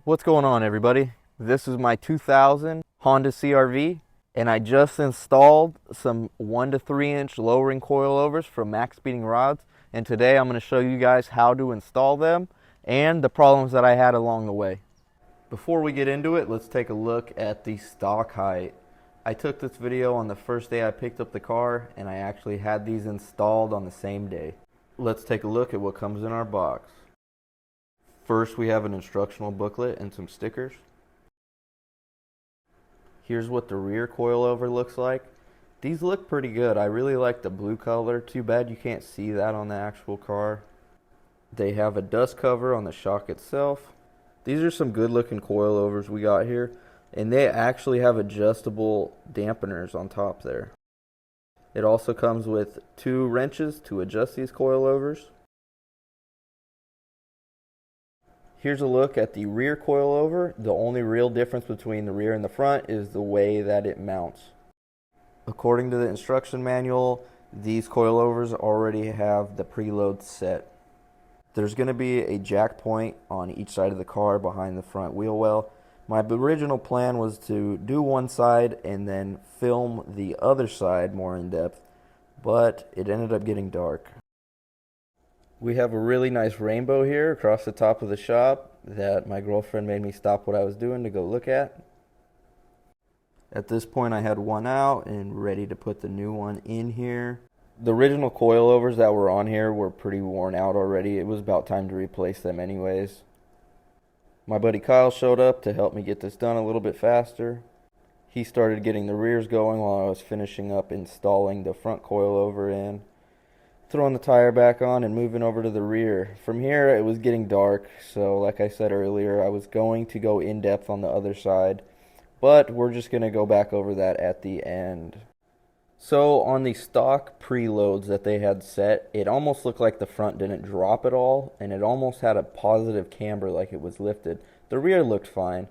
What's going on, everybody? This is my 2000 Honda CR-V, and I just installed some 1 to 3 inch lowering coilovers from Max Speeding Rods, and today I'm going to show you guys how to install them and the problems that I had along the way. Before we get into it, let's take a look at the stock height. I took this video on the first day I picked up the car, and I actually had these installed on the same day. Let's take a look at what comes in our box. First, we have an instructional booklet and some stickers. Here's what the rear coilover looks like. These look pretty good. I really like the blue color. Too bad you can't see that on the actual car. They have a dust cover on the shock itself. These are some good looking coilovers we got here, and they actually have adjustable dampeners on top there. It also comes with 2 wrenches to adjust these coilovers. Here's a look at the rear coilover. The only real difference between the rear and the front is the way that it mounts. According to the instruction manual, these coilovers already have the preload set. There's going to be a jack point on each side of the car behind the front wheel well. My original plan was to do one side and then film the other side more in depth, but it ended up getting dark. We have a really nice rainbow here across the top of the shop that my girlfriend made me stop what I was doing to go look at. At this point I had one out and ready to put the new one in here. The original coilovers that were on here were pretty worn out already. It was about time to replace them anyways. My buddy Kyle showed up to help me get this done a little bit faster. He started getting the rears going while I was finishing up installing the front coilover in, throwing the tire back on, and moving over to the rear. From here it was getting dark, so like I said earlier, I was going to go in depth on the other side, but we're just going to go back over that at the end. So on the stock preloads that they had set, it almost looked like the front didn't drop at all, and it almost had a positive camber like it was lifted. The rear looked fine,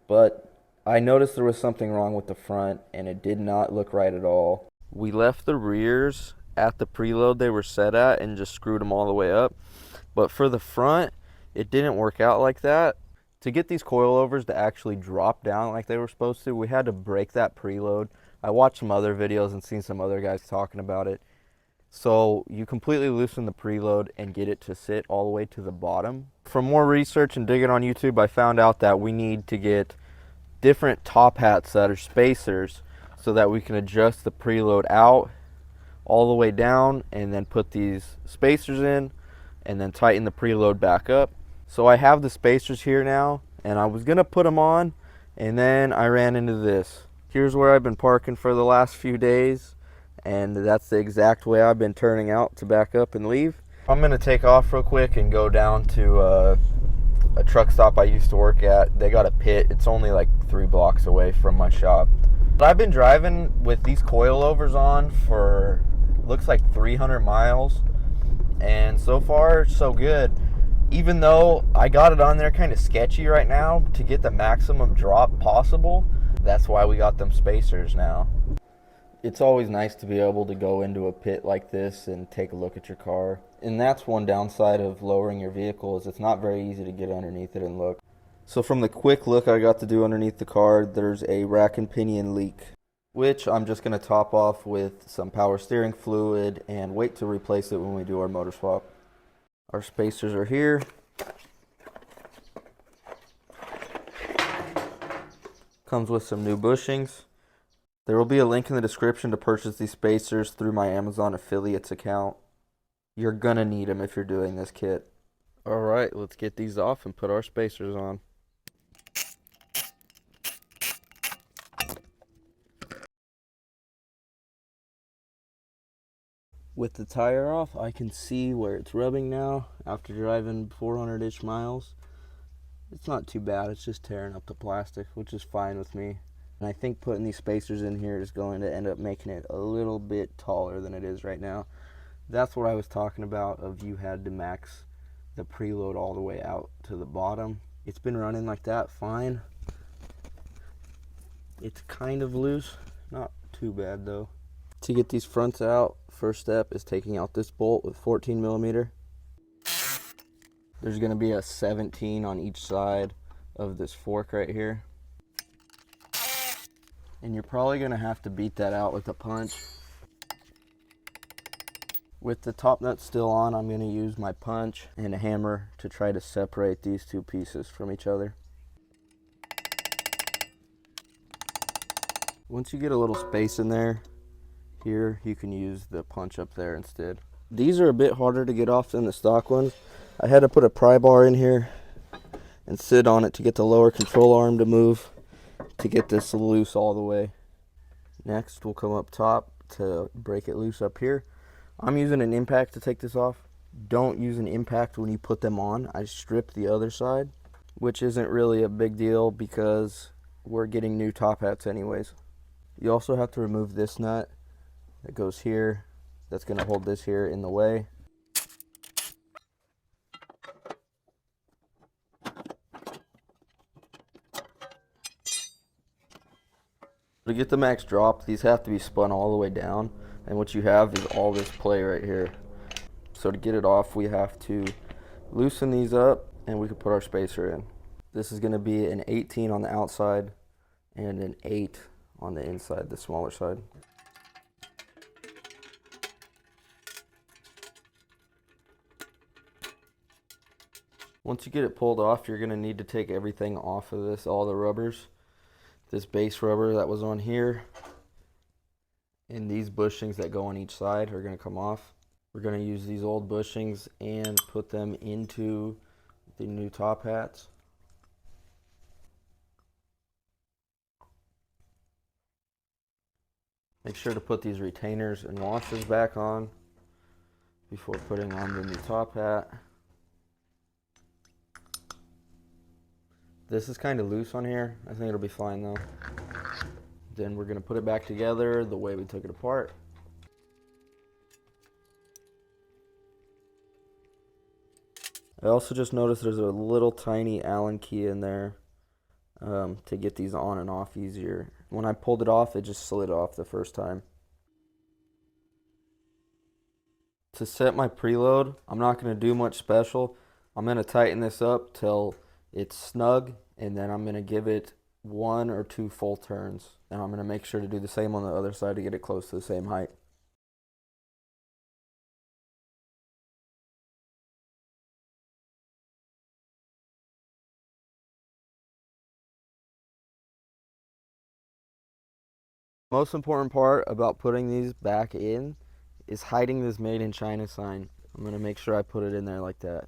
but I noticed there was something wrong with the front, and it did not look right at all. We left the rears at the preload they were set at and just screwed them all the way up, but for the front it didn't work out like that. To get these coilovers to actually drop down like they were supposed to, we had to break that preload. I watched some other videos and seen some other guys talking about it. So you completely loosen the preload and get it to sit all the way to the bottom. From more research and digging on YouTube, I found out that we need to get different top hats that are spacers so that we can adjust the preload out all the way down and then put these spacers in and then tighten the preload back up. So I have the spacers here now, and I was gonna put them on, and then I ran into this. Here's where I've been parking for the last few days, and that's the exact way I've been turning out to back up and leave. I'm gonna take off real quick and go down to a truck stop I used to work at. They got a pit. It's only like 3 blocks away from my shop. But I've been driving with these coilovers on for looks like 300 miles, and so far so good. Even though I got it on there kind of sketchy right now to get the maximum drop possible, that's why we got them spacers now. It's always nice to be able to go into a pit like this and take a look at your car, and that's one downside of lowering your vehicle, is it's not very easy to get underneath it and look. So from the quick look I got to do underneath the car, there's a rack and pinion leak, which I'm just going to top off with some power steering fluid and wait to replace it when we do our motor swap. Our spacers are here. Comes with some new bushings. There will be a link in the description to purchase these spacers through my Amazon affiliates account. You're gonna need them if you're doing this kit. Alright, let's get these off and put our spacers on. With the tire off, I can see where it's rubbing now after driving 400-ish miles. It's not too bad, it's just tearing up the plastic, which is fine with me. And I think putting these spacers in here is going to end up making it a little bit taller than it is right now. That's what I was talking about, of you had to max the preload all the way out to the bottom. It's been running like that fine. It's kind of loose, not too bad though. To get these fronts out, first step is taking out this bolt with 14mm. There's going to be a 17 on each side of this fork right here. And you're probably going to have to beat that out with a punch. With the top nut still on, I'm going to use my punch and a hammer to try to separate these two pieces from each other. Once you get a little space in there, here you can use the punch up there instead. These are a bit harder to get off than the stock ones. I had to put a pry bar in here and sit on it to get the lower control arm to move to get this loose all the way. Next, we'll come up top to break it loose up here. I'm using an impact to take this off. Don't use an impact when you put them on. I strip the other side, which isn't really a big deal because we're getting new top hats anyways. You also have to remove this nut that goes here. That's going to hold this here in the way. To get the max drop, these have to be spun all the way down, and what you have is all this play right here. So to get it off, we have to loosen these up and we can put our spacer in. This is going to be an 18 on the outside and an 8 on the inside, the smaller side. Once you get it pulled off, you're going to need to take everything off of this, all the rubbers. This base rubber that was on here and these bushings that go on each side are going to come off. We're going to use these old bushings and put them into the new top hats. Make sure to put these retainers and washers back on before putting on the new top hat. This is kind of loose on here. I think it'll be fine though. Then we're going to put it back together the way we took it apart. I also just noticed there's a little tiny Allen key in there to get these on and off easier. When I pulled it off, it just slid off the first time. To set my preload, I'm not going to do much special. I'm going to tighten this up till it's snug, and then I'm going to give it 1 or 2 full turns. And I'm going to make sure to do the same on the other side to get it close to the same height. Most important part about putting these back in is hiding this Made in China sign. I'm going to make sure I put it in there like that.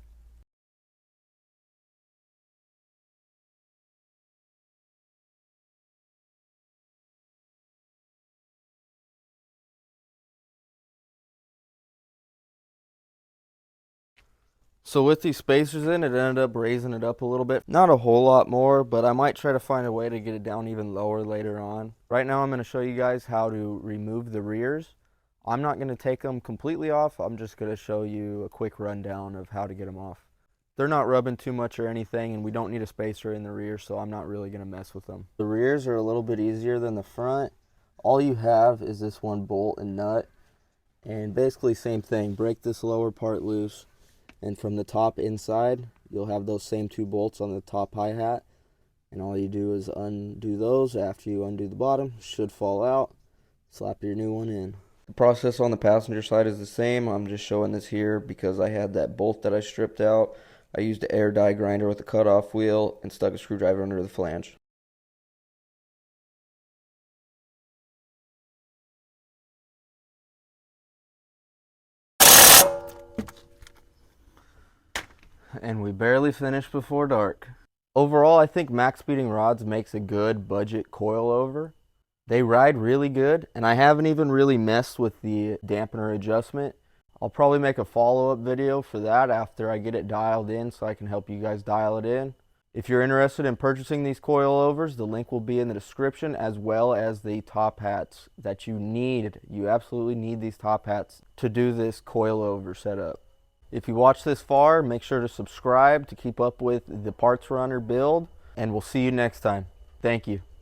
So with these spacers in, it ended up raising it up a little bit. Not a whole lot more, but I might try to find a way to get it down even lower later on. Right now I'm going to show you guys how to remove the rears. I'm not going to take them completely off. I'm just going to show you a quick rundown of how to get them off. They're not rubbing too much or anything, and we don't need a spacer in the rear, so I'm not really going to mess with them. The rears are a little bit easier than the front. All you have is this one bolt and nut, and basically same thing. Break this lower part loose. And from the top inside, you'll have those same 2 bolts on the top hi-hat. And all you do is undo those. After you undo the bottom, should fall out. Slap your new one in. The process on the passenger side is the same. I'm just showing this here because I had that bolt that I stripped out. I used an air die grinder with a cutoff wheel and stuck a screwdriver under the flange. And we barely finished before dark. Overall, I think max speeding rods makes a good budget coilover. They ride really good, and I haven't even really messed with the dampener adjustment. I'll probably make a follow-up video for that after I get it dialed in so I can help you guys dial it in. If you're interested in purchasing these coilovers, the link will be in the description, as well as the top hats that you need. You absolutely need these top hats to do this coilover setup. If you watched this far, make sure to subscribe to keep up with the Parts Runner build, and we'll see you next time. Thank you.